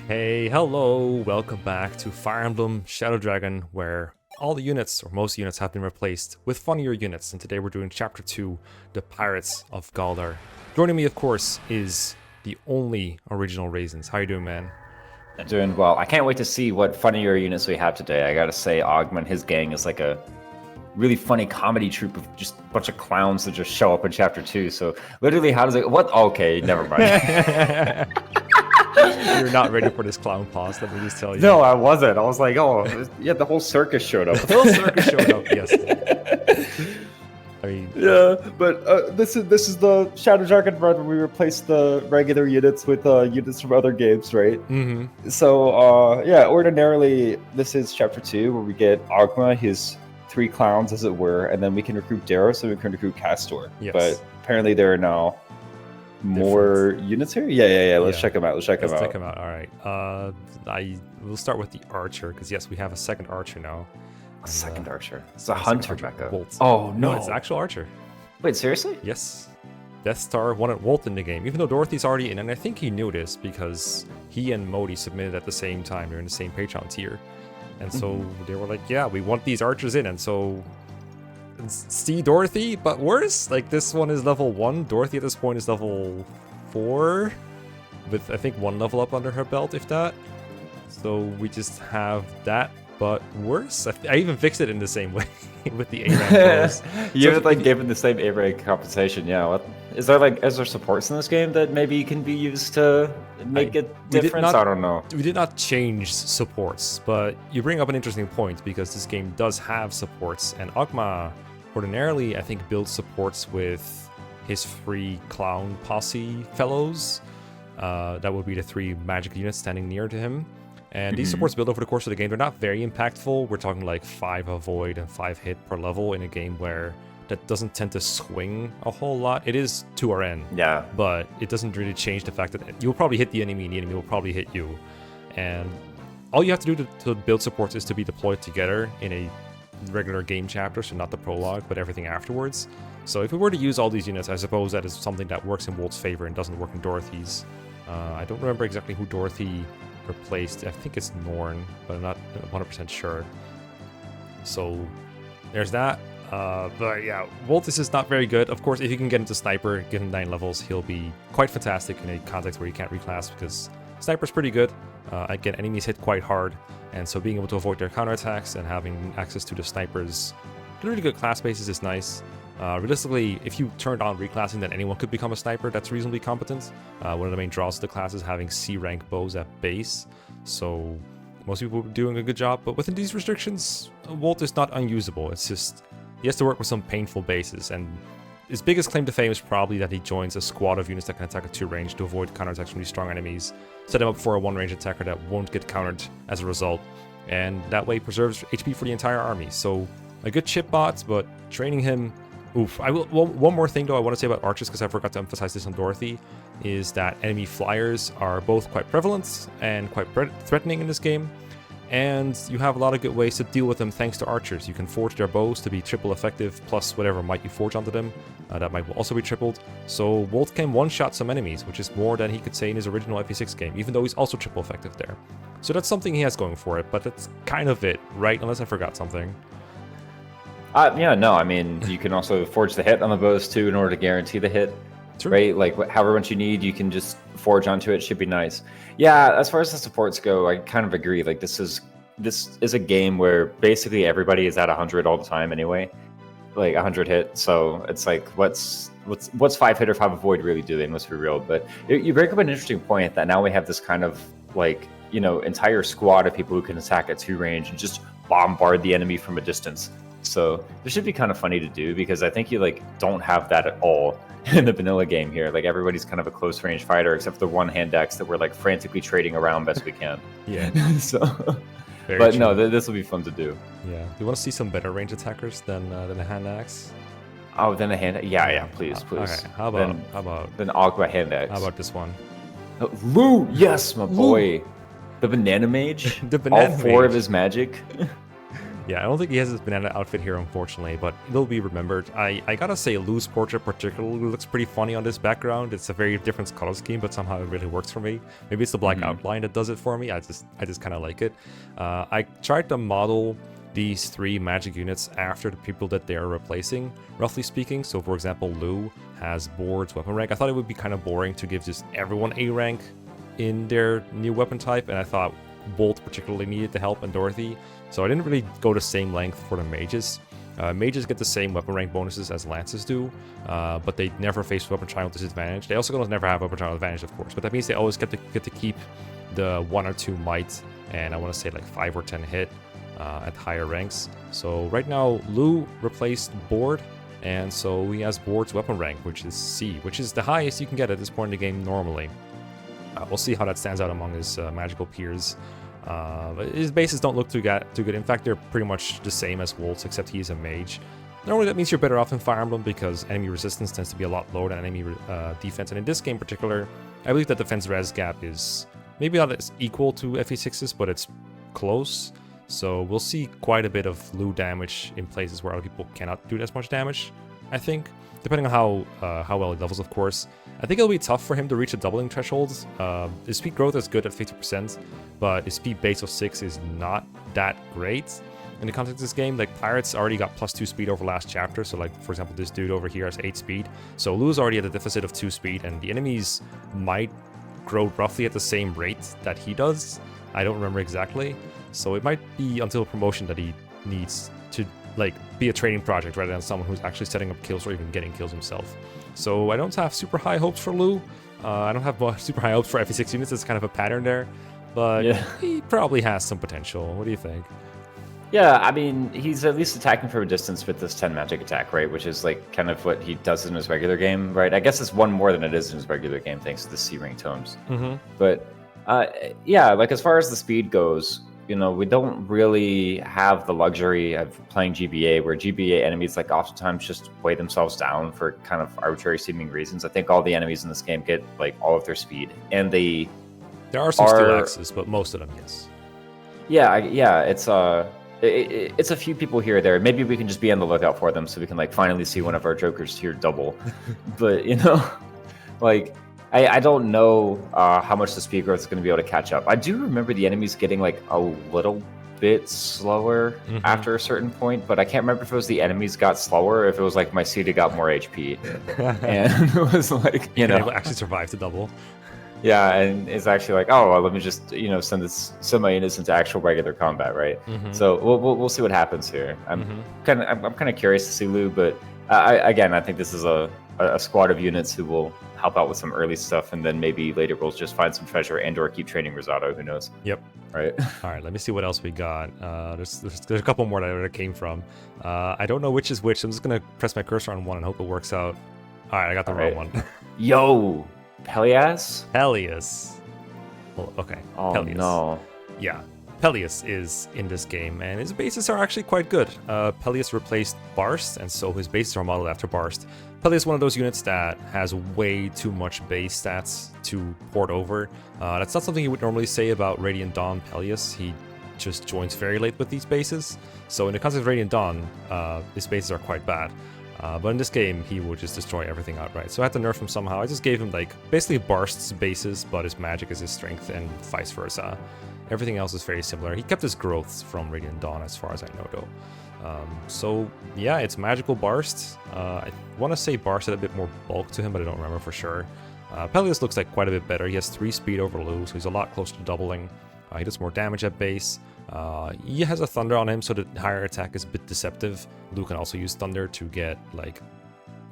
Hey, hello, welcome back to Fire Emblem Shadow Dragon, where all the units, or most units, have been replaced with funnier units, and today we're doing Chapter 2, The Pirates of Galdar. Joining me, of course, is the only original Raisins. How you doing, man? Doing well. I can't wait to see what funnier units we have today. I gotta say, Ogma and his gang is like a really funny comedy troupe of just a bunch of clowns that just show up in Chapter 2. So literally, how does it... What? Okay, never mind. You're not ready for this clown pause, let me just tell you. No, I wasn't. I was like, oh, yeah, the whole circus showed up. The whole circus showed up, yes. I mean, yeah, but this is the Shadow Dragon run where we replaced the regular units with units from other games, right? mm-hmm. So yeah, ordinarily this is Chapter 2 where we get Ogma, his three clowns, as it were, and then we can recruit Darrow, so we can recruit Castor. Yes. But apparently there are now more units here. Yeah. Let's check them out. Let's check them out. All right. We'll start with the archer because yes, we have a second archer now. A second archer. It's a hunter mecha. Bolt. Oh no, it's actual archer. Wait, seriously? Yes. Death Star wanted Wolt in the game, even though Dorothy's already in, and I think he knew this because he and Modi submitted at the same time. They're in the same Patreon tier. And so they were like, yeah, we want these archers in. And so see Dorothy, but worse. Like, this one is level 1. Dorothy at this point is level 4. With, I think, 1 level up under her belt, if that. So we just have that, but worse. I even fixed it in the same way with the A-rank bows. You have like given the same A-rank compensation. Yeah. What is there supports in this game that maybe can be used to make a difference? I don't know. We did not change supports, but you bring up an interesting point because this game does have supports, and Ogma ordinarily, I think, builds supports with his 3 clown posse fellows. That would be the 3 magic units standing near to him. And these supports build over the course of the game. They're not very impactful. We're talking like 5 avoid and 5 hit per level in a game where that doesn't tend to swing a whole lot. It is 2RN. Yeah. But it doesn't really change the fact that you'll probably hit the enemy and the enemy will probably hit you. And all you have to do to build supports is to be deployed together in a regular game chapter, so not the prologue, but everything afterwards. So if we were to use all these units, I suppose that is something that works in Wolt's favor and doesn't work in Dorothy's. I don't remember exactly who Dorothy replaced. I think it's Norn, but I'm not 100% sure. So there's that. But yeah, Voltis is not very good. Of course, if you can get into Sniper, give him 9 levels, he'll be quite fantastic in a context where you can't reclass because Sniper's pretty good. Again, enemies hit quite hard, and so being able to avoid their counterattacks and having access to the Sniper's really good class bases is nice. Realistically, if you turned on reclassing, then anyone could become a sniper that's reasonably competent. One of the main draws of the class is having C-rank bows at base, so most people are doing a good job. But within these restrictions, Wolt is not unusable. It's just he has to work with some painful bases, and his biggest claim to fame is probably that he joins a squad of units that can attack at 2 range to avoid counterattacks from these strong enemies, set him up for a 1 range attacker that won't get countered as a result, and that way preserves HP for the entire army. So a good chip bot, but training him. Oof. One more thing though I want to say about archers, because I forgot to emphasize this on Dorothy, is that enemy flyers are both quite prevalent and quite threatening in this game, and you have a lot of good ways to deal with them thanks to archers. You can forge their bows to be triple effective, plus whatever might you forge onto them. That might will also be tripled. So Wolt can one-shot some enemies, which is more than he could say in his original FE6 game, even though he's also triple effective there. So that's something he has going for it, but that's kind of it, right? Unless I forgot something. Yeah, no, I mean, you can also forge the hit on the bows too in order to guarantee the hit, right? Like, however much you need, you can just forge onto it. Should be nice. Yeah, as far as the supports go, I kind of agree. Like, this is a game where basically everybody is at 100 all the time anyway, like 100 hit. So it's like, what's 5 hit or 5 avoid really doing? Let's be real. But you break up an interesting point that now we have this kind of like, entire squad of people who can attack at 2 range and just bombard the enemy from a distance. So this should be kind of funny to do because I think you like don't have that at all in the vanilla game here. Like everybody's kind of a close range fighter except for the one-hand decks that we're like frantically trading around best we can. Yeah. So, but no, this will be fun to do. Yeah. You want to see some better range attackers than the hand axe? Oh, then the hand. Yeah. Please. Okay. How about then Ogma hand axe? How about this one? Lou, yes, my boy. The banana mage. The banana all 4 mage. of his magic. Yeah, I don't think he has his banana outfit here, unfortunately, but it'll be remembered. I gotta say, Lou's portrait particularly looks pretty funny on this background. It's a very different color scheme, but somehow it really works for me. Maybe it's the black outline that does it for me. I just kind of like it. I tried to model these 3 magic units after the people that they are replacing, roughly speaking. So, for example, Lou has Board's weapon rank. I thought it would be kind of boring to give just everyone A rank in their new weapon type, and I thought Bolt particularly needed the help, and Dorothy. So I didn't really go the same length for the mages. Mages get the same weapon rank bonuses as lances do, but they never face weapon trial disadvantage. They also never have weapon trial advantage, of course, but that means they always get to keep the 1 or 2 might, and I want to say like 5 or 10 hit at higher ranks. So right now, Lou replaced Board, and so he has Board's weapon rank, which is C, which is the highest you can get at this point in the game normally. We'll see how that stands out among his magical peers. His bases don't look too good. In fact, they're pretty much the same as Wolt's, except he's a mage. Normally that means you're better off in Fire Emblem because enemy resistance tends to be a lot lower than enemy defense. And in this game in particular, I believe that defense res gap is maybe not as equal to FE6's, but it's close. So we'll see quite a bit of Lou damage in places where other people cannot do as much damage, I think. Depending on how well he levels, of course. I think it'll be tough for him to reach the doubling threshold. His speed growth is good at 50%, but his speed base of 6 is not that great. In the context of this game, like Pirates already got +2 speed over last chapter, so like, for example, this dude over here has 8 speed. So Lou's already at a deficit of 2 speed, and the enemies might grow roughly at the same rate that he does. I don't remember exactly. So it might be until promotion that he needs to like be a training project rather than someone who's actually setting up kills or even getting kills himself. So I don't have super high hopes for Lou. I don't have super high hopes for FE6 units. It's kind of a pattern there, but he probably has some potential. What do you think? Yeah, I mean, he's at least attacking from a distance with this 10 magic attack, right? Which is like kind of what he does in his regular game, right? I guess it's 1 more than it is in his regular game thanks to the C-ring tomes. But yeah, like as far as the speed goes, you know, we don't really have the luxury of playing GBA, where GBA enemies like oftentimes just weigh themselves down for kind of arbitrary seeming reasons. I think all the enemies in this game get like all of their speed, and there are some steel axes, but most of them, yes. Yeah, it's a few people here or there. Maybe we can just be on the lookout for them so we can like finally see one of our jokers here double. But you know, like. I don't know how much the speed growth is going to be able to catch up. I do remember the enemies getting like a little bit slower after a certain point, but I can't remember if it was the enemies got slower or if it was like my Caeda got more HP. And it was like, you know, able to actually survive the double. Yeah, and it's actually like, oh, well, let me just, you know, send this semi-innocent to actual regular combat, right? So we'll see what happens here. I'm kind of curious to see Lou, but I think this is a squad of units who will help out with some early stuff, and then maybe later we'll just find some treasure and/or keep training Rosado. Who knows? Yep. Right. All right. Let me see what else we got. There's a couple more that it came from. I don't know which is which. I'm just gonna press my cursor on one and hope it works out. All right, I got the wrong one. Yo, Pelus. Well, okay. Oh Pelus. No. Yeah. Pelus is in this game, and his bases are actually quite good. Pelus replaced Barst, and so his bases are modeled after Barst. Pelus is one of those units that has way too much base stats to port over. That's not something you would normally say about Radiant Dawn Pelus. He just joins very late with these bases. So in the context of Radiant Dawn, his bases are quite bad. But in this game, he would just destroy everything outright. So I had to nerf him somehow. I just gave him like basically Barst's bases, but his magic is his strength and vice versa. Everything else is very similar. He kept his growths from Radiant Dawn as far as I know though. So yeah, it's magical Barst. I want to say Barst had a bit more bulk to him, but I don't remember for sure. Pelus looks like quite a bit better. He has 3 speed over Lou, so he's a lot closer to doubling. He does more damage at base. He has a Thunder on him, so the higher attack is a bit deceptive. Lou can also use Thunder to get like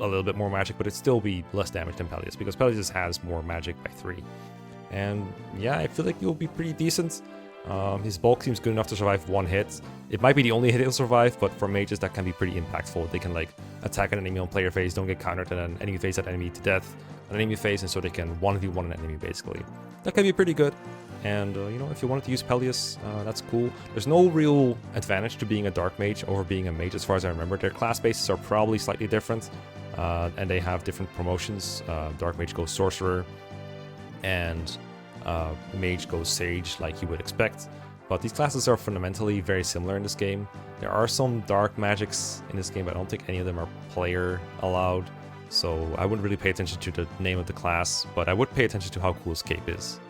a little bit more magic, but it'd still be less damage than Pelus, because Pelus has more magic by 3. And yeah, I feel like he'll be pretty decent. His bulk seems good enough to survive 1 hit. It might be the only hit he'll survive, but for mages that can be pretty impactful. They can like attack an enemy on player phase, don't get countered, and then enemy phase that enemy to death, an enemy phase, and so they can 1v1 an enemy basically. That can be pretty good. And you know, if you wanted to use Pelus, that's cool. There's no real advantage to being a dark mage over being a mage as far as I remember. Their class bases are probably slightly different, and they have different promotions. Dark mage goes sorcerer, and mage goes sage, like you would expect. But these classes are fundamentally very similar in this game. There are some dark magics in this game, but I don't think any of them are player allowed. So I wouldn't really pay attention to the name of the class, but I would pay attention to how cool his cape is.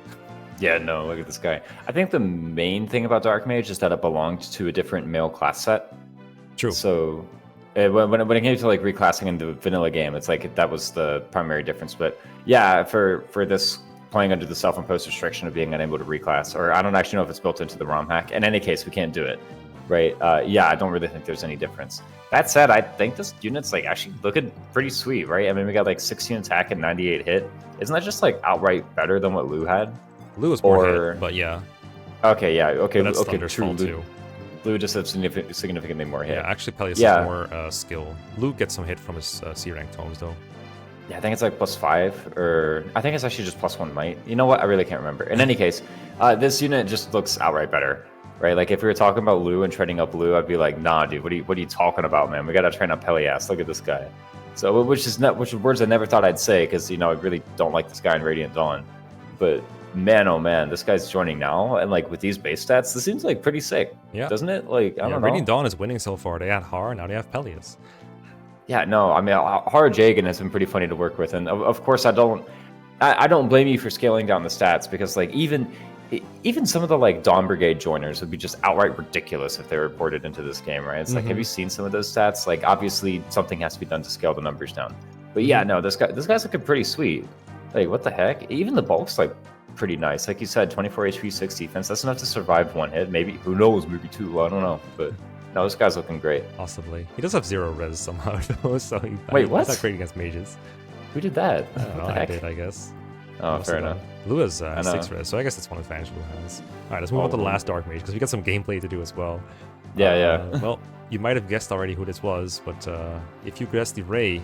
Yeah, no, look at this guy. I think the main thing about Dark Mage is that it belonged to a different male class set. True. So when it came to like reclassing in the vanilla game, it's like that was the primary difference. But yeah, for this playing under the self-imposed restriction of being unable to reclass, or I don't actually know if it's built into the ROM hack. In any case, we can't do it, right? Yeah, I don't really think there's any difference. That said, I think this unit's like actually looking pretty sweet, right? I mean, we got like 16 attack and 98 hit. Isn't that just like outright better than what Lou had? Lou was more hit, but yeah. Okay, yeah, okay, that's okay, Thunder's true. fault too. Lou just has significantly more hit. Yeah, actually Pelus has more skill. Lou gets some hit from his C-rank tomes though. Yeah, I think it's like +5, or I think it's actually just +1 might. You know what? I really can't remember. In any case, this unit just looks outright better, right? Like if we were talking about Lou and training up Lou, I'd be like, nah, dude, what are you talking about, man? We gotta train up Pelus. Look at this guy. So, which are words I never thought I'd say, because I really don't like this guy in Radiant Dawn. But man, oh man, this guy's joining now, and like with these base stats, this seems like pretty sick. Yeah, doesn't it? Like I don't know. Radiant Dawn is winning so far. They had Har, now they have Pelus. Yeah, no, I mean, Har Jagan has been pretty funny to work with, and of course, I don't blame you for scaling down the stats, because like even some of the like Dawn Brigade joiners would be just outright ridiculous if they were ported into this game, right? It's like, have you seen some of those stats? Like, obviously, something has to be done to scale the numbers down. But yeah, no, this guy's looking pretty sweet. Like, what the heck? Even the bulk's like pretty nice. Like you said, 24 HP, 6 defense. That's enough to survive one hit. Maybe, who knows? Maybe two. I don't know, but. No, this guy's looking great. Possibly. He does have 0 res somehow, though, so Wait, what? He's not great against mages. Who did that? I don't know, I did, I guess. Oh, fair enough. Lou has 6 res, so I guess that's one advantage Lou has. Alright, let's move on to the last Dark Mage, because we got some gameplay to do as well. Yeah. Well, you might have guessed already who this was, but if you guessed the Ray,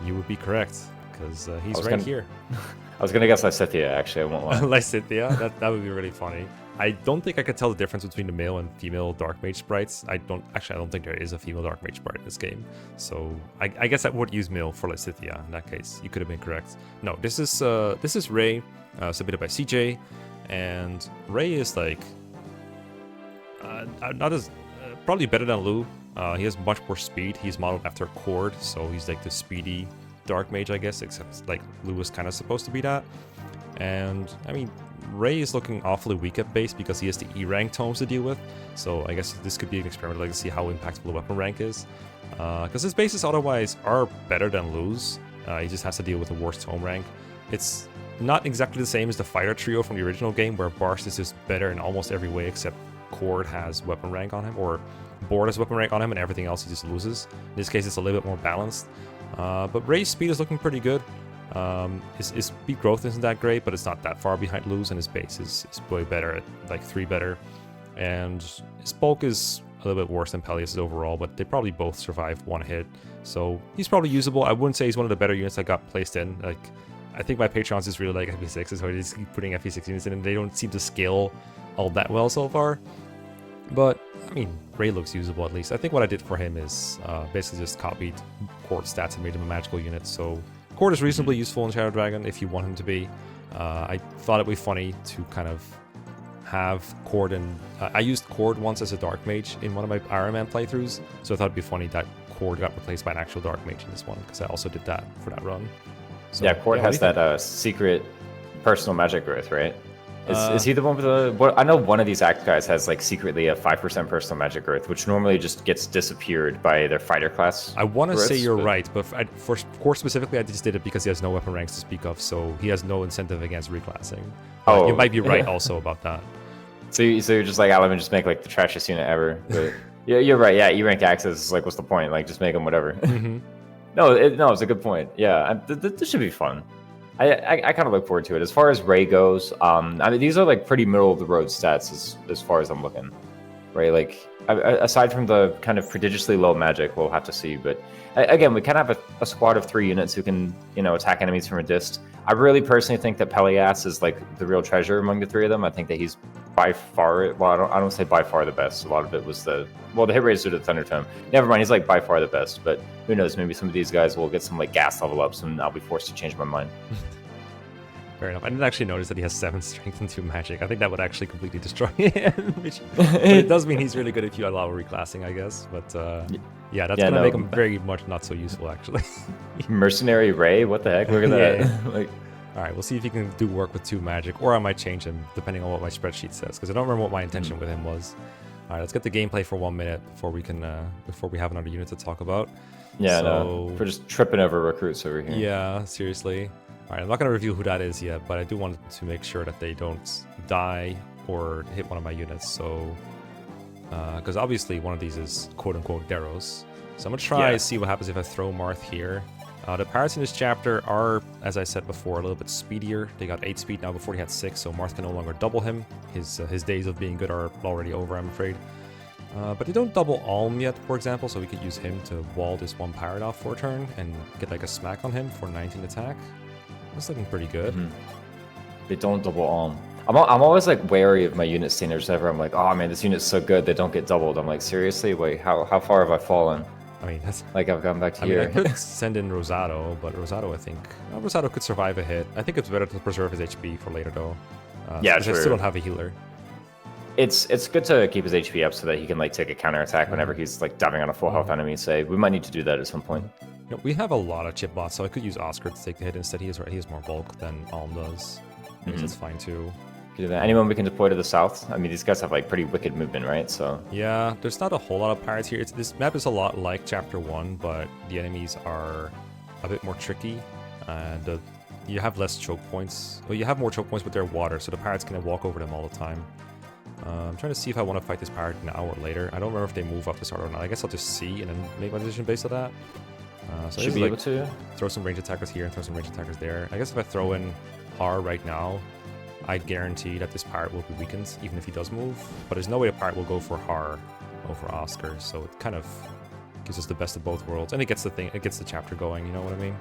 you would be correct, because he's right here. I was going to guess Lysithea, actually, I won't lie. Lysithea? That would be really funny. I don't think I could tell the difference between the male and female Dark Mage sprites. I don't think there is a female Dark Mage sprite in this game. So I guess I would use male for Lysithea in that case. You could have been correct. No, this is Ray, submitted by CJ, and Ray is like not as probably better than Lou. He has much more speed. He's modeled after Cord, so he's like the speedy Dark Mage, I guess, except like Lou is kind of supposed to be that. And I mean, Ray is looking awfully weak at base because he has the E-rank tomes to deal with, so I guess this could be an experiment like to see how impactful the weapon rank is. Because his bases otherwise are better than Lou's, he just has to deal with the worst tome rank. It's not exactly the same as the fighter trio from the original game, where Barst is just better in almost every way except Cord has weapon rank on him, or Board has weapon rank on him, and everything else he just loses. In this case, it's a little bit more balanced. But Ray's speed is looking pretty good. His speed growth isn't that great, but it's not that far behind Lou's, and his base is way better, at like 3 better. And his bulk is a little bit worse than Pelus' overall, but they probably both survive one hit. So he's probably usable. I wouldn't say he's one of the better units that got placed in. Like, I think my Patrons just really like FE6s, so I just keep putting FE6 units in, and they don't seem to scale all that well so far. But, I mean, Ray looks usable at least. I think what I did for him is basically just copied Cord stats and made him a magical unit, so Cord is reasonably useful in Shadow Dragon if you want him to be. I thought it'd be funny to kind of have Cord and... I used Cord once as a Dark Mage in one of my Iron Man playthroughs, so I thought it'd be funny that Cord got replaced by an actual Dark Mage in this one, because I also did that for that run. So, yeah, Cord has that secret personal magic growth, right? Is he the one with the... I know one of these act guys has like secretly a 5% personal magic growth, which normally just gets disappeared by their fighter class. I want to say you're right, but for Core specifically, I just did it because he has no weapon ranks to speak of, so he has no incentive against reclassing. Oh, you might be right also about that. So you're just like, let me just make like the trashiest unit ever. But yeah, you're right. Yeah, E-rank access is like, what's the point? Like, just make them whatever. No, it's a good point. Yeah, this should be fun. I kind of look forward to it. As far as Ray goes, I mean, these are like pretty middle of the road stats as far as I'm looking, right? Like, aside from the kind of prodigiously low magic, we'll have to see. But again, we kind of have a squad of 3 units who can, attack enemies from a dist. I really personally think that Pelus is like the real treasure among the 3 of them. I think that he's by far, well, I don't say by far the best. A lot of it was the hit rate is due to the Thunder Tome. Never mind, he's like by far the best. But who knows? Maybe some of these guys will get some like gas level ups, and I'll be forced to change my mind. Fair enough. I didn't actually notice that he has 7 strength and 2 magic. I think that would actually completely destroy him. But it does mean he's really good if you allow reclassing, I guess. But yeah, that's gonna make him very much not so useful, actually. Mercenary Ray? What the heck? Look at that. Yeah. Like, all right, we'll see if he can do work with 2 magic, or I might change him depending on what my spreadsheet says, because I don't remember what my intention with him was. All right, let's get the gameplay for 1 minute before we have another unit to talk about. Yeah, no, we're just tripping over recruits over here. Yeah, seriously. All right, I'm not going to review who that is yet, but I do want to make sure that they don't die or hit one of my units. So, because obviously one of these is quote-unquote Deros. So I'm going to try to see what happens if I throw Marth here. The pirates in this chapter are, as I said before, a little bit speedier. They got 8 speed now, before he had 6, so Marth can no longer double him. His days of being good are already over, I'm afraid. But they don't double Alm yet, for example, so we could use him to wall this 1 pirate off for a turn and get like a smack on him for 19 attack. That's looking pretty good. They don't double Alm. I'm always like wary of my unit standards ever. I'm like, oh man, this unit's so good, they don't get doubled. I'm like, seriously? Wait, how far have I fallen? I mean, that's... Like, I've gone back to here. I could send in Rosado, but Rosado, I think... Rosado could survive a hit. I think it's better to preserve his HP for later, though. Yeah, true. I still don't have a healer. It's good to keep his HP up so that he can, like, take a counterattack whenever he's, like, diving on a full health enemy. Say, we might need to do that at some point. You know, we have a lot of chip bots, so I could use Oscar to take the hit instead. He has more bulk than Alm does. That's fine, too. Anyone we can deploy to the south? I mean, these guys have like pretty wicked movement, right? So yeah, there's not a whole lot of pirates here. This map is a lot like Chapter 1, but the enemies are a bit more tricky, and you have less choke points. Well, you have more choke points with their water, so the pirates can walk over them all the time. I'm trying to see if I want to fight this pirate now or later. I don't remember if they move up the start or not. I guess I'll just see and then make my decision based on that. So should be able to throw some range attackers here and throw some range attackers there. I guess if I throw in Har right now, I guarantee that this pirate will be weakened, even if he does move. But there's no way a pirate will go for Har over Oscar, so it kind of gives us the best of both worlds, and it gets the chapter going. You know what I mean?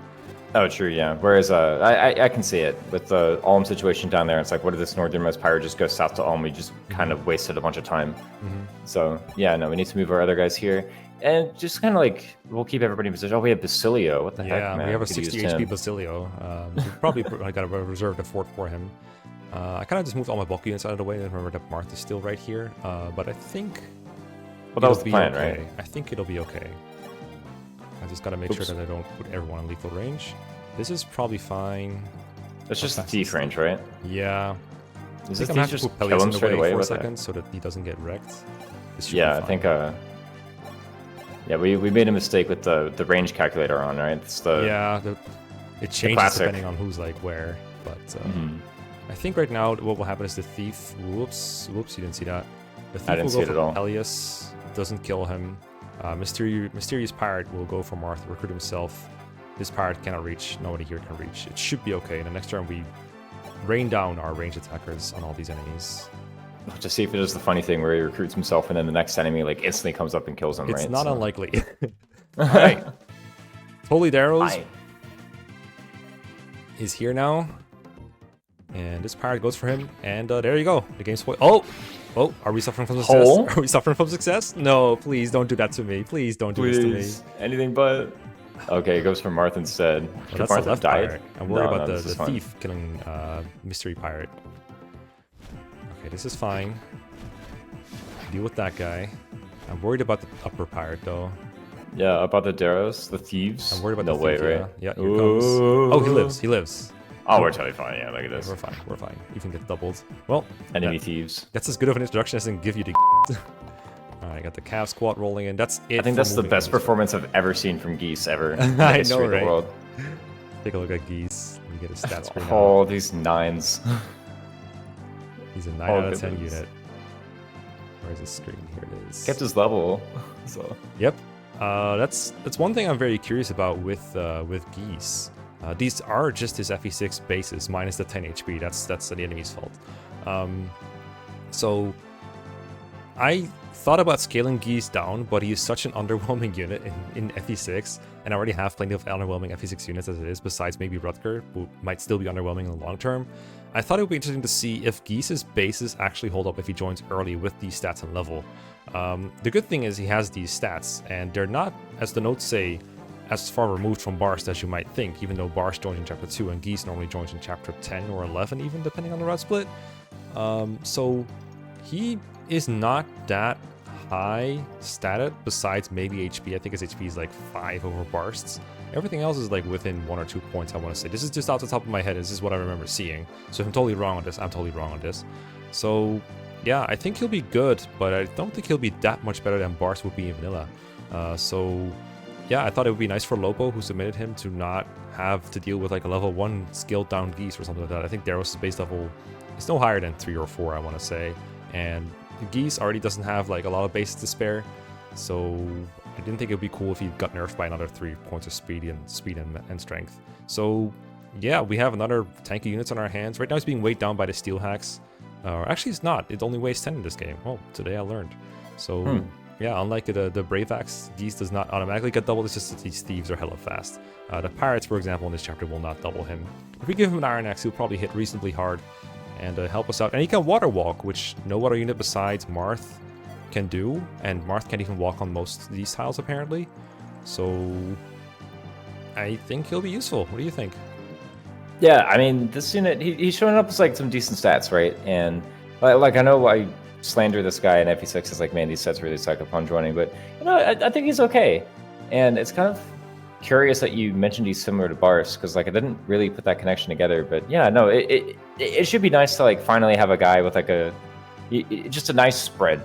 Oh, true, yeah. Whereas I can see it with the Ulm situation down there. It's like, what did this northernmost pirate just go south to Ulm? We just kind of wasted a bunch of time. So yeah, no, we need to move our other guys here. And just kind of like, we'll keep everybody in position. Oh, we have Basilio. What the heck, man? Yeah, we have a 60 HP Basilio. We probably got a reserved a fort for him. I kind of just moved all my bulk units out of the way and remember that Marth is still right here. But I think... Well, that was the plan, okay. right? I think it'll be okay. I just gotta make sure that I don't put everyone in lethal range. This is probably fine. It's just the thief range, right? Yeah. Is this thief just kill him straight away for a second so that he doesn't get wrecked? Yeah, I think... yeah, we made a mistake with the range calculator on, right? It's the it changes depending on who's like where, but I think right now what will happen is the thief. Whoops, you didn't see that. The thief I didn't see it at all. Pelus doesn't kill him. Mysterious pirate will go for Marth, recruit himself. This pirate cannot reach. Nobody here can reach. It should be okay. And the next turn we rain down our range attackers on all these enemies. To see if it is the funny thing where he recruits himself and then the next enemy like instantly comes up and kills him, right? It's not unlikely. Alright. Holy Darrows is here now. And this pirate goes for him. And there you go. The game's spoiled. Oh, are we suffering from success? Are we suffering from success? No, please don't do that to me. Please don't do this to me. Anything but. Okay, it goes for Marth instead. Well, that's Marth the left died. Pirate. I'm worried about the thief killing mystery pirate. Okay, this is fine. Deal with that guy. I'm worried about the upper pirate, though. Yeah, about the Deros, the thieves. I'm worried about the thief, right? Yeah, here comes. Oh, he lives. Oh, we're totally fine. Yeah, look at this. We're fine. You can get doubled. Well, enemy thieves. That's as good of an introduction as I can give you to. Alright, I got the Cav squad rolling in. That's it. I think that's the best performance I've ever seen from Geese ever in the I history know, of the right? world. Take a look at Geese. Let me get his stats screen. Oh, these 9s. He's a 9 out of 10 unit. Where's his screen? Here it is. Kept his level. So. Yep. That's one thing I'm very curious about with Geese. These are just his FE6 bases minus the 10 HP. That's the enemy's fault. So I thought about scaling Geese down, but he is such an underwhelming unit in FE6, and I already have plenty of underwhelming FE6 units as it is, besides maybe Rutger, who might still be underwhelming in the long term. I thought it would be interesting to see if Geese's bases actually hold up if he joins early with these stats and level. The good thing is he has these stats, and they're not, as the notes say, as far removed from Barst as you might think, even though Barst joins in Chapter 2 and Geese normally joins in Chapter 10 or 11 even, depending on the Radd split. So he is not that high statted, besides maybe HP. I think his HP is like 5 over Barst's. Everything else is like within 1 or 2 points, I want to say. This is just off the top of my head. This is what I remember seeing. So if I'm totally wrong on this, I'm totally wrong on this. So yeah, I think he'll be good, but I don't think he'll be that much better than Barst would be in vanilla. So yeah, I thought it would be nice for Lopo, who submitted him, to not have to deal with like a level 1 skilled down Geese or something like that. I think Daros' base level is no higher than 3 or 4, I want to say. And Geese already doesn't have like a lot of bases to spare. So I didn't think it would be cool if he got nerfed by another 3 points of speed and strength. So yeah, we have another tanky units on our hands. Right now he's being weighed down by the steel hacks. Actually, it's not. It only weighs 10 in this game. Oh, today I learned. So yeah, unlike the Brave Axe, Geese does not automatically get doubled. It's just that these Thieves are hella fast. The Pirates, for example, in this chapter will not double him. If we give him an Iron Axe, he'll probably hit reasonably hard and help us out. And he can Water Walk, which no other unit besides Marth can do. And Marth can't even walk on most of these tiles, apparently. So I think he'll be useful. What do you think? Yeah, I mean, this unit, he's showing up with like some decent stats, right? And like I know I slander this guy in FE6 as like, man, these sets really suck upon joining, but you know, I think he's okay. And it's kind of curious that you mentioned he's similar to Bars, because like I didn't really put that connection together. But yeah, no, it should be nice to like finally have a guy with like just a nice spread,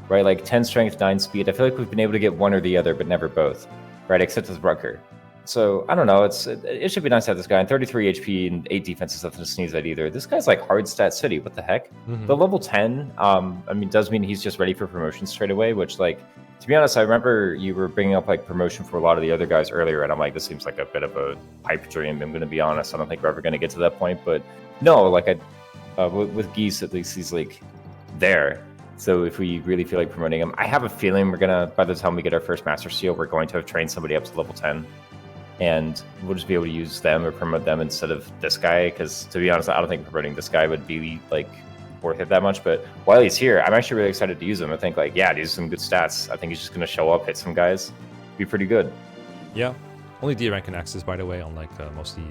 right? Like 10 strength, 9 speed. I feel like we've been able to get one or the other, but never both, right? Except with Rucker. So I don't know. It should be nice to have this guy. And 33 HP and 8 defense is nothing to sneeze at either. This guy's like hard stat city. What the heck? The level 10, I mean, does mean he's just ready for promotion straight away. Which, like, to be honest, I remember you were bringing up like promotion for a lot of the other guys earlier, and I'm like, this seems like a bit of a pipe dream. I'm going to be honest. I don't think we're ever going to get to that point. But no, like with Geese, at least he's like there. So if we really feel like promoting him, I have a feeling we're gonna, by the time we get our first Master Seal, we're going to have trained somebody up to level 10. And we'll just be able to use them or promote them instead of this guy, because to be honest, I don't think promoting this guy would be like worth it that much. But while he's here, I'm actually really excited to use him. I think like, yeah, these are some good stats. I think he's just going to show up, hit some guys, be pretty good. Yeah, only D rank and Axes, by the way, unlike mostly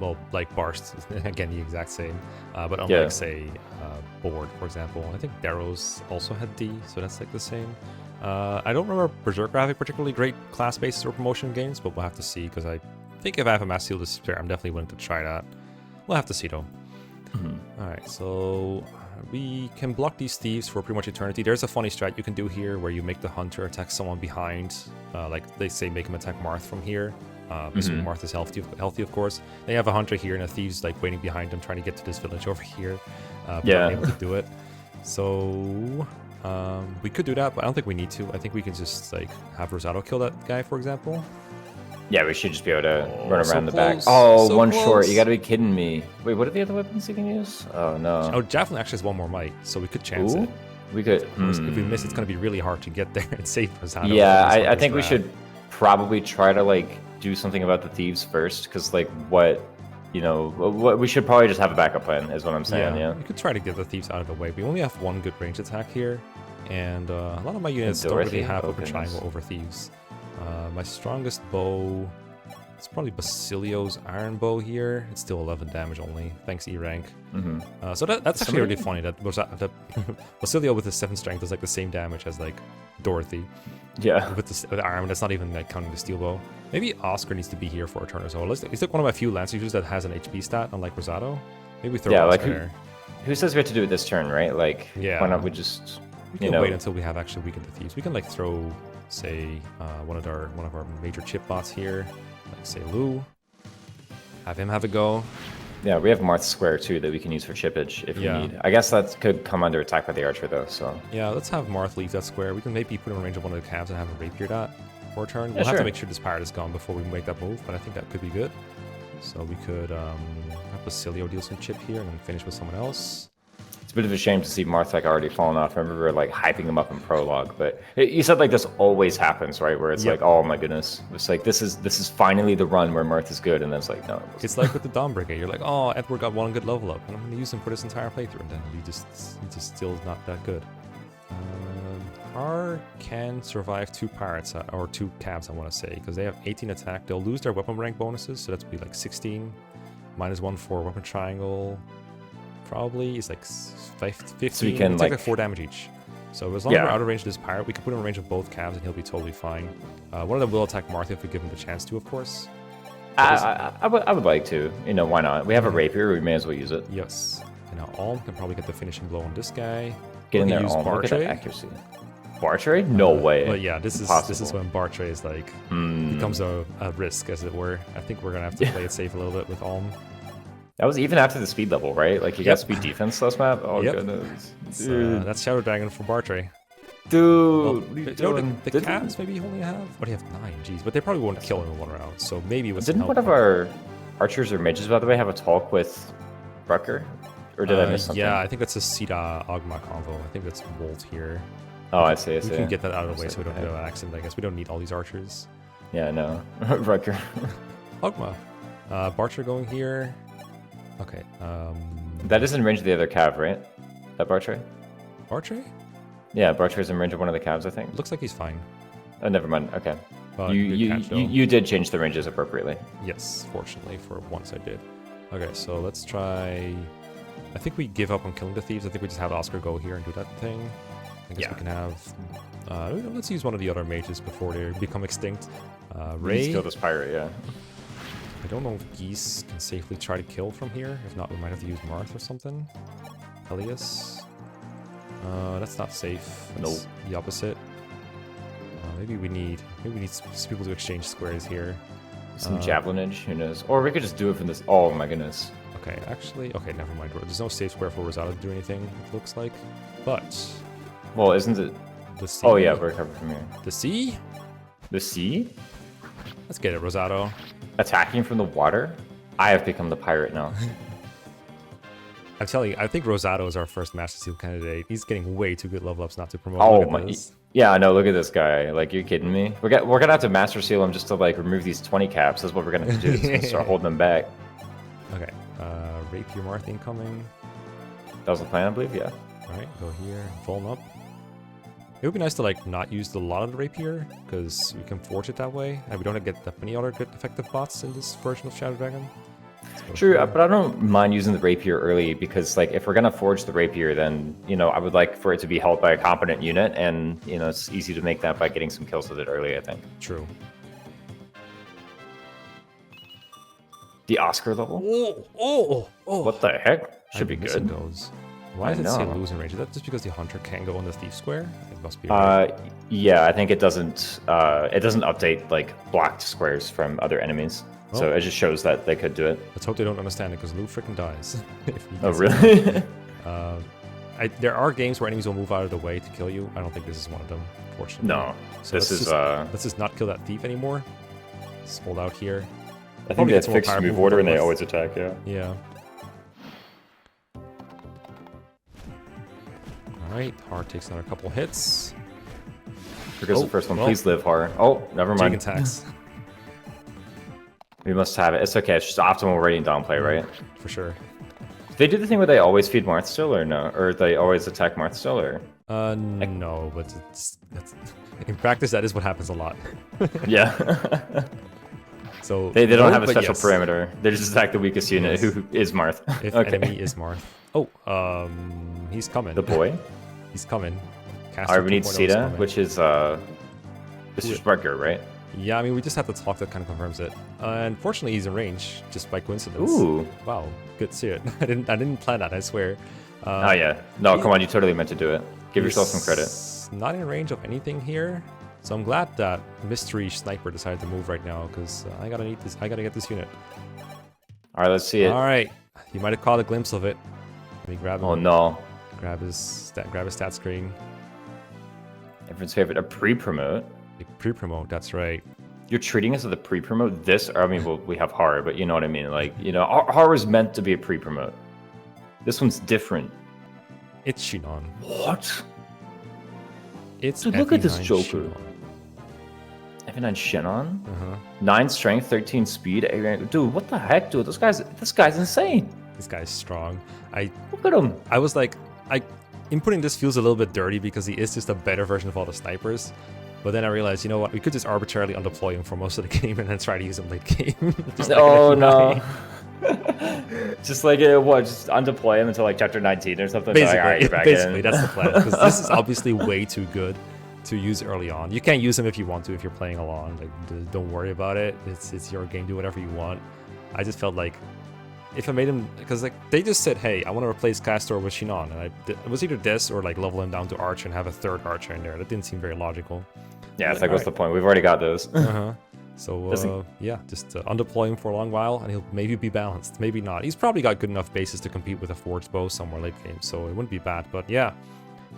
well, like Barst, again the exact same, but unlike say Board, for example. I think Darrow's also had D, so that's like the same. I don't remember Berserker having particularly great class bases or promotion games, but we'll have to see, because I think if I have a Master Seal to spare, I'm definitely willing to try that. We'll have to see though. Alright, so we can block these Thieves for pretty much eternity. There's a funny strat you can do here where you make the Hunter attack someone behind, like they say make him attack Marth from here. So Marth is healthy of course. They have a Hunter here and a Thieves like waiting behind them trying to get to this village over here. But not able to do it. So we could do that, but I don't think we need to. I think we can just like have Rosado kill that guy, for example. Yeah, we should just be able to run around the back. Oh, one short. You gotta be kidding me. Wait, what are the other weapons you can use? Oh, no. Oh, Javelin actually has one more might, so we could chance it. We could. If we miss, it's gonna be really hard to get there and save Rosado. Yeah, I think we should probably try to like do something about the Thieves first, because like we should probably just have a backup plan, is what I'm saying. Yeah, we could try to get the Thieves out of the way. We only have one good range attack here, and a lot of my units don't really have open triangle over Thieves. My strongest bow, it's probably Basilio's Iron Bow here. It's still 11 damage only, thanks E rank. So that's actually really funny that Basilio with his 7 strength does like the same damage as like Dorothy. Yeah. With the arm, that's not even like counting the steel bow. Maybe Oscar needs to be here for a turn or so. He's like one of my few Lance users that has an HP stat, unlike Rosado. Maybe we throw Oscar there. Who says we have to do it this turn, right? Like, why not we just, we can wait until we have actually weakened the Thieves. We can like throw, say, one of our major chip bots here, like say Lou. Have him have a go. Yeah, we have Marth Square too that we can use for chippage if we need. I guess that could come under attack by the archer though. So yeah, let's have Marth leave that square. We can maybe put him in range of one of the calves and have a rapier dot for a turn. We'll have to make sure this pirate is gone before we make that move, but I think that could be good. So we could have Basilio deal some chip here and then finish with someone else. It's a bit of a shame to see Marth like already fallen off. I remember we were like hyping him up in prologue, but you said like this always happens, right? Where it's like, oh my goodness, it's like this is finally the run where Marth is good, and then it's like no. It's like with the Dawn Brigade. You're like, oh, Edward got one good level up, and I'm going to use him for this entire playthrough, and then he just still not that good. Har can survive 2 pirates, or 2 cabs, I want to say, because they have 18 attack. They'll lose their weapon rank bonuses, so that's be like 16. -1 for weapon triangle. Probably is like 15. So we can take like 4 damage each. So as long as we're out of range of this pirate, we can put him in range of both cabs and he'll be totally fine. One of them will attack Martha if we give him the chance to, of course. I would like to. You know, why not? We have a rapier, we may as well use it. Yes. And now Alm can probably get the finishing blow on this guy. Get in there, Alm. Look at that accuracy. Bartray? No way. But yeah, this is when Bartray is like becomes a risk, as it were. I think we're gonna have to play it safe a little bit with Alm. That was even after the speed level, right? Like you got speed defense last map. Oh goodness, that's Shadow Dragon for Bartray. Dude, well, the cats maybe only have. What do you have 9? Jeez, but they probably won't kill him in 1 round. So maybe with didn't one of our archers or mages, by the way, have a talk with Rucker? Or did I miss something? Yeah, I think that's a Shiida Ogma convo. I think that's Volt here. Oh, I see. We can get that out of the way so we don't have an accident. I guess we don't need all these archers. Yeah, no, Rucker. Ogma, Barcher going here. Okay. That is in range of the other cav, right? That Bartray? Bartray? Yeah, Bartray's in range of one of the calves, I think. Looks like he's fine. Oh, never mind. Okay. But you did change the ranges appropriately. Yes, fortunately, for once I did. Okay, so let's try... I think we give up on killing the thieves. I think we just have Oscar go here and do that thing. I guess we can have... let's use one of the other mages before they become extinct. Ray... Let's kill this pirate, yeah. I don't know if Geese can safely try to kill from here. If not, we might have to use Marth or something. Pelus. That's not safe. That's the opposite. Maybe we need some people to exchange squares here. Some javelinage, who knows? Or we could just do it from this. Oh my goodness. Okay, actually, never mind. There's no safe square for Rosado to do anything, it looks like. But... Well, isn't it... The sea? Oh yeah, we're covered from here. The sea? The sea? Let's get it, Rosado. Attacking from the water? I have become the pirate now. I'm telling you, I think Rosado is our first Master Seal candidate. He's getting way too good level ups not to promote. Oh my... Yeah, I know, look at this guy. Like, you're kidding me? We're gonna have to Master Seal him just to, like, remove these 20 caps. That's what we're gonna have to do. Just gonna start holding them back. Okay, Rapier Marth incoming. That was the plan, I believe, yeah. Alright, go here, Vuln up. It would be nice to, like, not use a lot of the Rapier, because we can forge it that way, and we don't get that many other good effective bots in this version of Shadow Dragon. True, but I don't mind using the Rapier early, because, like, if we're gonna forge the Rapier, then, you know, I would like for it to be held by a competent unit, and, you know, it's easy to make that by getting some kills with it early, I think. True. The Oscar level? Oh! What the heck? Should be good. Goes. Why does it say losing range? Is that just because the Hunter can't go on the Thief Square? It must be. Yeah, I think it doesn't update, like, blocked squares from other enemies. Oh. So it just shows that they could do it. Let's hope they don't understand it, because Lou freaking dies. Oh, really? There are games where enemies will move out of the way to kill you. I don't think this is one of them, fortunately. No. So let's just not kill that thief anymore. Just hold out here. I think they have fixed move order and they always attack, yeah. Yeah. Alright, Har takes another couple hits. Here goes the first one. Please live, Har. Oh, never mind. Attacks. We must have it. It's okay. It's just optimal rating downplay, right? For sure. Do they do the thing where they always feed Marth still, or no? Or they always attack Marth still, or? No, but in practice, that is what happens a lot. Yeah. So they don't have a special parameter. They just attack the weakest unit, who is Marth. If enemy is Marth. Oh, he's coming. The boy? He's coming. Alright, we need Caeda, which is this is Rucker, right? Yeah, I mean, we just have to talk that kind of confirms it. Unfortunately, he's in range, just by coincidence. Ooh. Wow, good to see it. I didn't plan that, I swear. Oh yeah. No, come on, you totally meant to do it. Give yourself some credit. Not in range of anything here. So I'm glad that Mystery Sniper decided to move right now, because I gotta need this. I gotta get this unit. Alright, let's see it. Alright. You might have caught a glimpse of it. Let me grab him. Oh no. Grab his stat screen. Everyone's favorite, a pre-promote. Pre-promote, that's right. You're treating us as a pre-promote? This, I mean, well, we have Har, but you know what I mean? Like, you know, Har was meant to be a pre-promote. This one's different. It's Shinon. What? It's Dude, look at this Joker. Shinon. F9 Shinon? 9 strength, 13 speed. Dude, what the heck, dude? This guy's insane. This guy's strong. Look at him. I was like, inputting this feels a little bit dirty because he is just a better version of all the snipers. But then I realized, you know what, we could just arbitrarily undeploy him for most of the game and then try to use him late game. Just oh no. Just like just undeploy him until like chapter 19 or something. Basically, like, all right, you're back basically in. That's the plan. Because this is obviously way too good to use early on. You can't use him if you want to, if you're playing along. Like, don't worry about it. It's your game. Do whatever you want. I just felt like if I made him, because like they just said, hey, I want to replace Castor with Shinon, and it was either this or like level him down to Archer and have a third Archer in there. That didn't seem very logical. Yeah, it's like, what's the point? We've already got those. So yeah, just undeploy him for a long while, and he'll maybe be balanced, maybe not. He's probably got good enough bases to compete with a forged bow somewhere late game, so it wouldn't be bad. But yeah,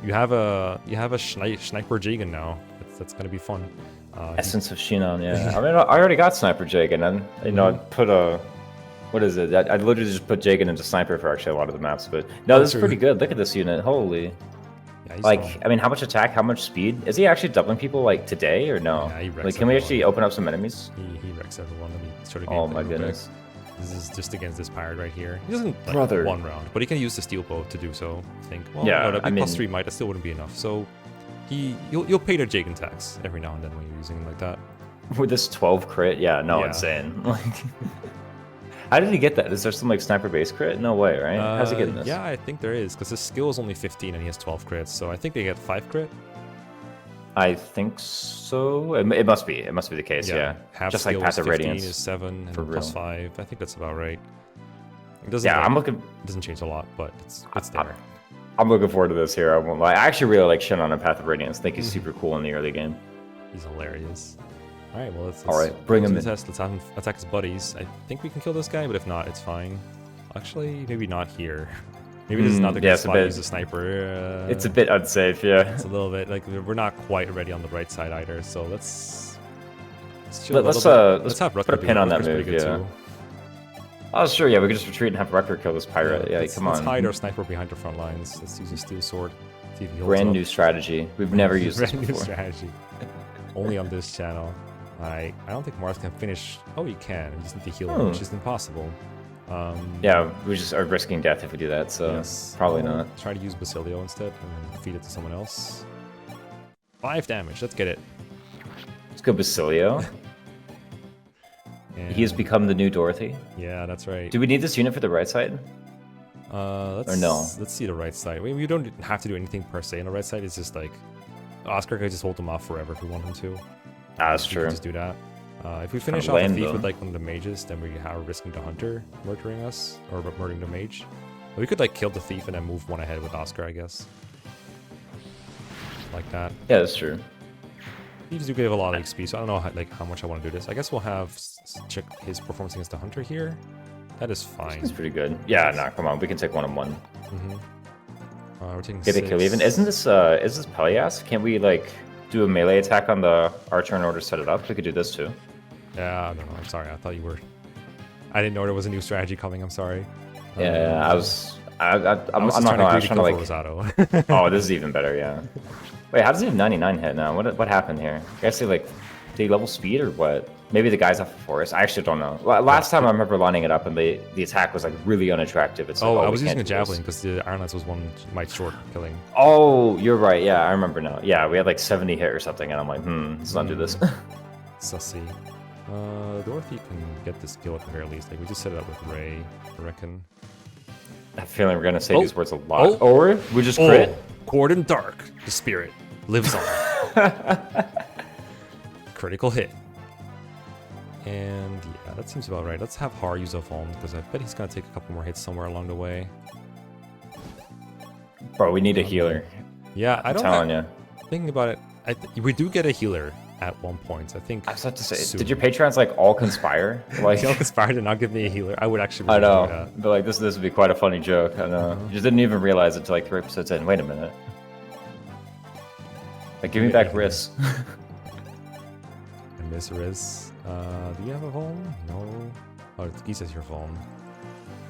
you have a sniper Jagan now. That's gonna be fun. Essence of Shinon, yeah. I mean, I already got sniper Jagan, and you know, I put a. What is it? I literally just put Jagan into sniper for actually a lot of the maps, but no, this is pretty good. Look at this unit, holy. Yeah, like, I mean, how much attack, how much speed? Is he actually doubling people like today or no? Yeah, he wrecks like, can we actually open up some enemies? He wrecks everyone. Let me sort of oh my goodness. This is just against this pirate right here. He doesn't like one round, but he can use the steel bow to do so. I think. Well, yeah, no, that'd be plus 3 might. That still wouldn't be enough. So you'll pay their Jagan tax every now and then when you're using him like that. With this 12 crit, yeah, no, insane. Like. How did he get that? Is there some like sniper base crit? No way, right? How's he getting this? Yeah, I think there is, because his skill is only 15 and he has 12 crits, so I think they get 5 crit. I think so. It must be. It must be the case. Yeah. Half just skill like passive is 15 radiance is 7 and plus 5. I think that's about right. It doesn't. Yeah, like, I'm looking. It doesn't change a lot, but it's there. I'm looking forward to this here. I won't lie. I actually really like Shinon and Path of Radiance. I think he's super cool in the early game. He's hilarious. All right, well, let's bring him in. Test. Let's have him attack his buddies. I think we can kill this guy, but if not, it's fine. Actually, maybe not here. Maybe this is not the good spot to use a sniper. It's a bit unsafe, yeah. It's a little bit like we're not quite ready on the right side either. So let's let's have put a pin on that move. Yeah. Too. Oh, sure. Yeah, we could just retreat and have Rutger kill this pirate. Yeah, come on. Let's hide our sniper behind the front lines. Let's use a steel sword. See if he Brand new strategy. We've never used this before. Brand new strategy. Only on this channel. I don't think Mars can finish. Oh, he can. We just need to heal him, which is impossible. Yeah, we just are risking death if we do that, so probably not. Try to use Basilio instead and then feed it to someone else. 5 damage. Let's get it. Let's go Basilio. He has become the new Dorothy. Yeah, that's right. Do we need this unit for the right side? Or no? Let's see the right side. We don't have to do anything per se on the right side. It's just like Oscar could just hold them off forever if we want him to. That's true. Just do that. If we finish off a thief with like one of the mages, then we are risking the hunter murdering us or murdering the mage. But we could like kill the thief and then move one ahead with Oscar, I guess. Like that. Yeah, that's true. Thieves do give a lot of XP, so I don't know how much I want to do this. I guess we'll have check his performance against the hunter here. That is fine. It's pretty good. Yeah, no, come on, we can take 1-on-1. We're taking get a kill even. Isn't this is this Pelus? Can't we like do a melee attack on the archer in order to set it up? We could do this too. Yeah, I don't know. I'm sorry. I thought you were. I didn't know there was a new strategy coming. I'm sorry. Yeah, I'm not gonna. I was trying to like. Oh, this is even better. Yeah. Wait, how does he have 99 hit now? What happened here? I guess they like, did he level speed or what? Maybe the guy's off the forest. I actually don't know. Last time I remember lining it up and the attack was like really ununattettractive. It's like, I was using a javelin because the Iron Lance was one might short killing. Oh, you're right. Yeah, I remember now. Yeah, we had like 70 hit or something, and I'm like, let's not do this. Sussy. Dorothy can get this kill at the very least. Like we just set it up with Ray, I reckon. I feel like we're gonna say these words a lot. Or we just crit. Cordon Dark, the spirit lives on. Critical hit. And yeah, that seems about right. Let's have Har use a Vuln because I bet he's gonna take a couple more hits somewhere along the way. Bro, we need a healer. Yeah, I'm telling you. Thinking about it, we do get a healer at one point. I think. I was about to say, did your patrons like all conspire? Like all conspire to not give me a healer? I would actually. I know, but like this would be quite a funny joke. I know. You just didn't even realize it until like 3 episodes in. Wait a minute. Like, give me back Riz. I miss Riz. Do you have a Vuln? No. Oh, it's Geese as your Vuln.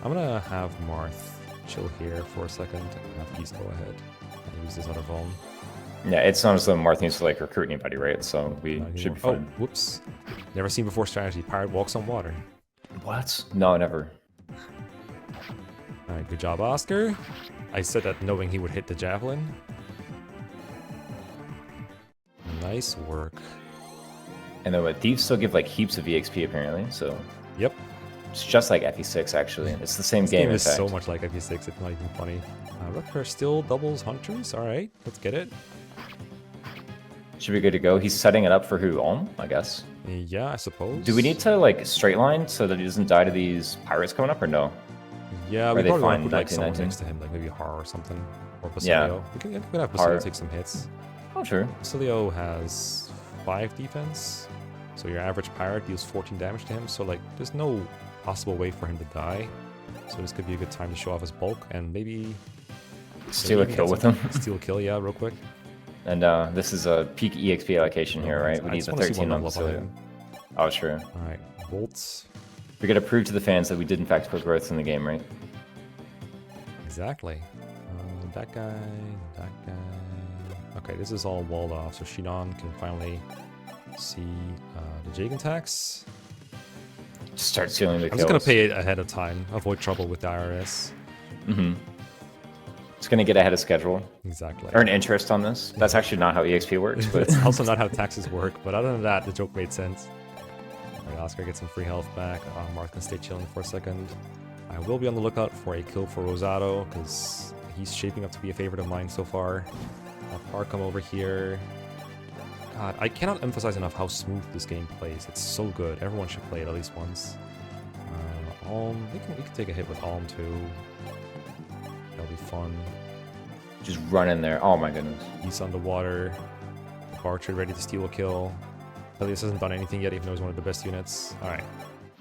I'm gonna have Marth chill here for a second and have Geese go ahead and use this other Vuln. Yeah, it's not as though Marth needs to like recruit anybody, right? So we should be fine. Oh, whoops. Never seen before strategy. Pirate walks on water. What? No, never. Alright, good job, Oscar. I said that knowing he would hit the javelin. Nice work. And then Thieves still give like heaps of EXP apparently, so. Yep. It's just like FE6 actually. It's the same This game. game in is fact. so much like FE6, it's not even funny. Red Pair still doubles hunters. Alright, let's get it. Should be good to go. He's setting it up for who? Olm, I guess. Yeah, I suppose. Do we need to like straight line so that he doesn't die to these pirates coming up, or no? Yeah, Or we they probably want find to put like someone 1919? next to him, like maybe Har or something. Or Basilio. Yeah. We can have Basilio Har. take some hits. Oh, sure. Basilio has 5 defense, so your average pirate deals 14 damage to him, so like there's no possible way for him to die. So this could be a good time to show off his bulk and maybe Steal a maybe kill get with some- him. Steal a kill, yeah, real quick. And this is a peak EXP allocation here, right? We I need just the wanna see 13 one on level up on Basilio. him. Oh, sure. Alright, bolts. We gotta prove to the fans that we did in fact put growth in the game, right? Exactly. That guy. Okay, this is all walled off, so Shinon can finally see the Jagan tax. Just start stealing the I'm kills. just gonna pay it ahead of time, avoid trouble with the IRS. Mm-hmm. It's gonna get ahead of schedule. Exactly. Earn interest on this. That's actually not how EXP works, but It's also not how taxes work, but other than that, the joke made sense. Alright, Oscar gets some free health back. Marth can stay chilling for a second. I will be on the lookout for a kill for Rosado, because he's shaping up to be a favorite of mine so far. Har come over here. God, I cannot emphasize enough how smooth this game plays. It's so good. Everyone should play it at least once. Alm, we can take a hit with Alm too. That'll be fun. just run in there. Oh my goodness. He's underwater. Archer ready to steal a kill. Pelus hasn't done anything yet, even though he's one of the best units. Alright.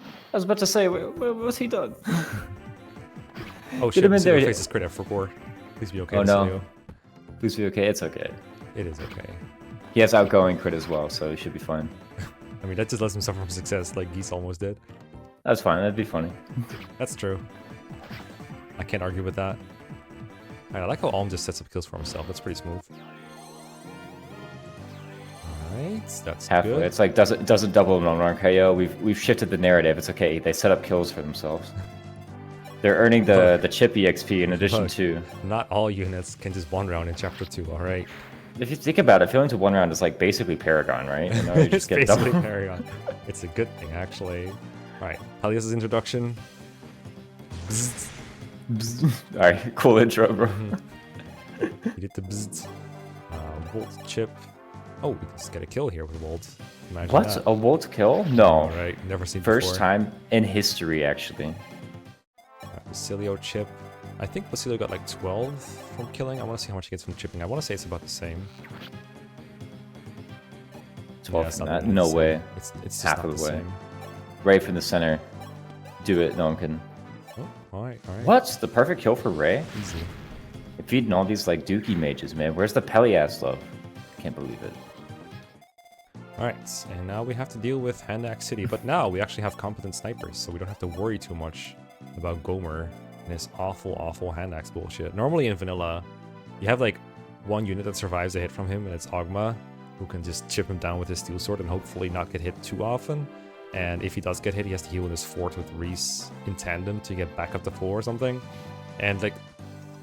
I was about to say, what's he done? Oh Get shit, him in Basilio there. faces crit F for 4. Please be okay, Oh, no. Basilio. Please be okay. It's okay. It is okay. He has outgoing crit as well, so he should be fine. I mean, that just lets him suffer from success, like Geese almost did. That's fine. That'd be funny. That's true. I can't argue with that. Alright, I like how Alm just sets up kills for himself. That's pretty smooth. Alright, that's Halfway. good. It's like doesn't double him on run KO. We've shifted the narrative. It's okay. They set up kills for themselves. They're earning the chip EXP in addition Look. to. Not all units can just one round in chapter 2, alright? If you think about it, failing to one round is like basically Paragon, right? You know, you It's just get basically double. Paragon. It's a good thing, actually. Alright, Pelus' introduction. All right, cool intro, bro. He did the bzzz. Volt chip. Oh, we can just get a kill here with Volt. Imagine What? that. A Volt kill? No. Alright, never seen First before. time in history, actually. Basilio chip. I think Basilio got like 12 from killing. I want to see how much he gets from chipping. I want to say it's about the same. 12 it's from not that? even No the same. way. It's just Half not of the the way. same. Right from the center. Do it. No, I'm kidding. Oh, alright, alright. What's the perfect kill for Ray? Easy. Feeding all these like Dookie mages, man. Where's the Pelias love? Can't believe it. Alright, and now we have to deal with Hanak City. But now we actually have competent snipers, so we don't have to worry too much about Gomer and his awful, awful Hanak's bullshit. Normally in vanilla, you have like one unit that survives a hit from him, and it's Ogma, who can just chip him down with his steel sword and hopefully not get hit too often. And if he does get hit, he has to heal in his fort with Reese in tandem to get back up to 4 or something. And like,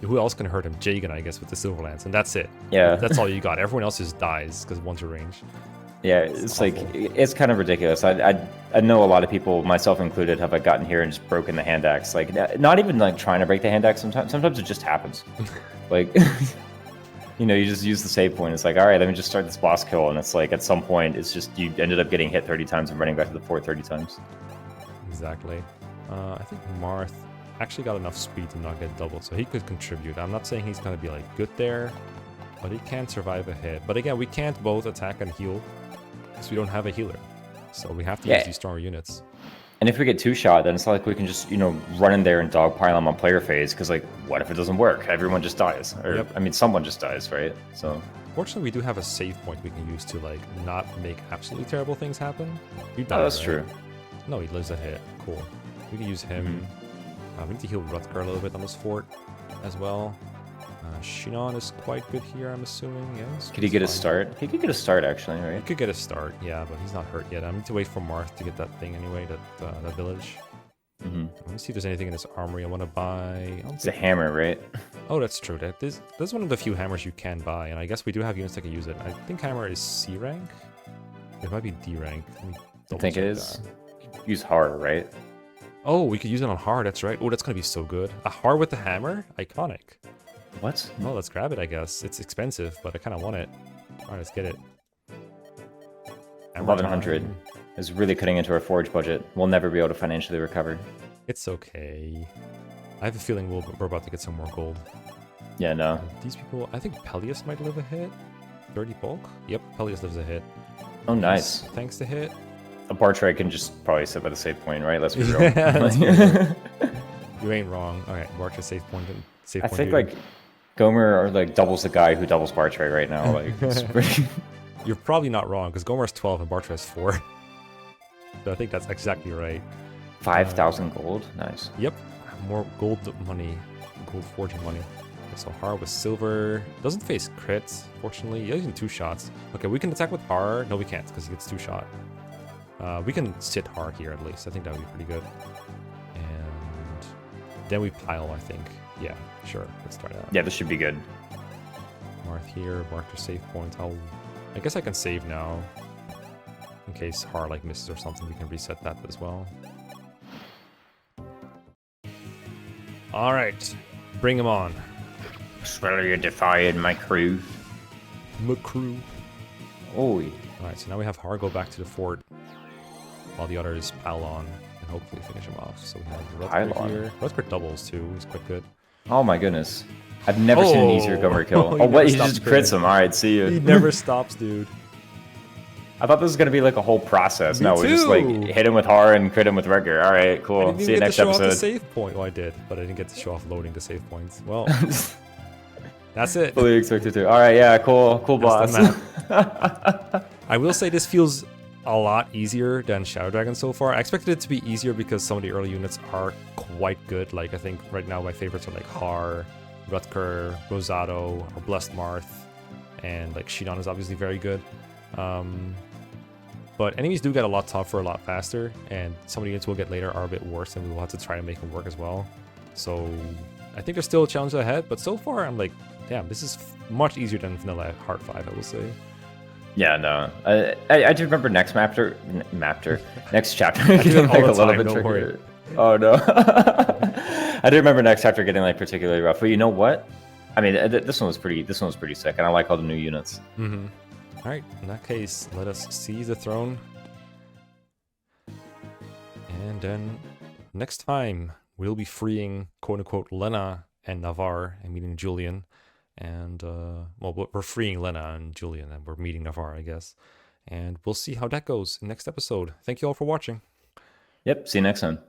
who else can hurt him? Jagan, I guess, with the Silver Lance, and that's it. Yeah. That's all you got. Everyone else just dies because one's your range. Yeah, it's like awful. it's kind of ridiculous. I know a lot of people, myself included, have like gotten here and just broken the hand axe. Like not even like trying to break the hand axe. Sometimes it just happens. Like you know, you just use the save point. It's like, all right, let me just start this boss kill, and it's like at some point, it's just you ended up getting hit 30 times and running back to the fort 30 times. Exactly. I think Marth actually got enough speed to not get doubled, so he could contribute. I'm not saying he's going to be like good there, but he can survive a hit. But again, we can't both attack and heal because we don't have a healer. So we have to use these stronger units. And if we get 2-shot, then it's not like we can just, you know, run in there and dogpile them on player phase, because, like, what if it doesn't work? Everyone just dies. Or, Yep. I mean, someone just dies, right? So, Fortunately, we do have a save point we can use to, like, not make absolutely terrible things happen. You died, oh, that's right? true. No, he lives a hit. Cool. We can use him. We need to heal Rutger a little bit on this fort as well. Shinon is quite good here, I'm assuming. Yes. Could he get a start? He could get a start, actually, He right? could get a start, yeah, but he's not hurt yet. I need to wait for Marth to get that thing anyway, that village. Mm-hmm. Let me see if there's anything in this armory I want to buy. It's a hammer, right? Oh, that's true. That's one of the few hammers you can buy, and I guess we do have units that can use it. I think hammer is C rank. It might be D rank. I think it is. Use hard, right? Oh, we could use it on hard. That's right. Oh, that's gonna be so good. A hard with the hammer, iconic. What? Well, let's grab it. I guess it's expensive, but I kind of want it. All right, let's get it. 1100 is really cutting into our forge budget. We'll never be able to financially recover. It's okay. I have a feeling we're about to get some more gold. Yeah, no. These people, I think Pelus might live a hit. 30 bulk? Yep, Pelus lives a hit. Oh, nice. Thanks to hit. A bar trade can just probably sit by the save point, right? Let's be real. You ain't wrong. Okay, bar trade save point. I think like Gomer or like doubles the guy who doubles bar trade right now. Like, it's pretty... You're probably not wrong because Gomer's 12 and Bartra is 4. So I think that's exactly right. 5,000 gold? Nice. Yep. More gold money. Gold forging money. Okay, so Har with silver. Doesn't face crits, fortunately. He's using 2 shots. Okay, we can attack with Har. No, we can't because he gets 2 shot. We can sit Har here at least. I think that would be pretty good. And then we pile, I think. Yeah, sure. Let's try that. Yeah, this should be good. Marth here. Bartra save point. I guess I can save now. In case Har like misses or something, we can reset that as well. Alright. Bring him on. Swell you defied my crew. My crew. Oh. Alright, so now we have Har go back to the fort. While the others pile on and hopefully finish him off. So we have Rutger here. Rutger doubles too, he's quite good. Oh my goodness. I've never seen an easier Gomer kill. Oh, what? He just crits him. Alright, see you. He never stops, dude. I thought this was going to be like a whole process. No, we just like hit him with Har and crit him with Rutger. Alright, cool. See you next episode. I didn't even get to show off the save point. Well, I did, but I didn't get to show off loading the save points. Well, that's it. Fully expected to. Alright, yeah, cool. Cool boss. I will say this feels a lot easier than Shadow Dragon so far. I expected it to be easier because some of the early units are quite good. Like, I think right now my favorites are like Har, Rutger, Rosado, or Blessed Marth, and like Shiida is obviously very good. But enemies do get a lot tougher, a lot faster, and some of the units we'll get later are a bit worse, and we will have to try to make them work as well. So I think there's still a challenge ahead, but so far I'm like, damn, this is much easier than Vanilla Heart 5, I will say. Yeah, no. I do remember next chapter. Next chapter getting like a little bit trickier. Oh no. I do remember next chapter getting like particularly rough. But you know what? I mean, this one was pretty sick, and I like all the new units. Mm-hmm. All right. In that case, let us seize the throne, and then next time we'll be freeing quote unquote Lena and Navarre and meeting Julian. And, well, we're freeing Lena and Julian, and we're meeting Navarre, I guess. And we'll see how that goes in next episode. Thank you all for watching. Yep, see you next time.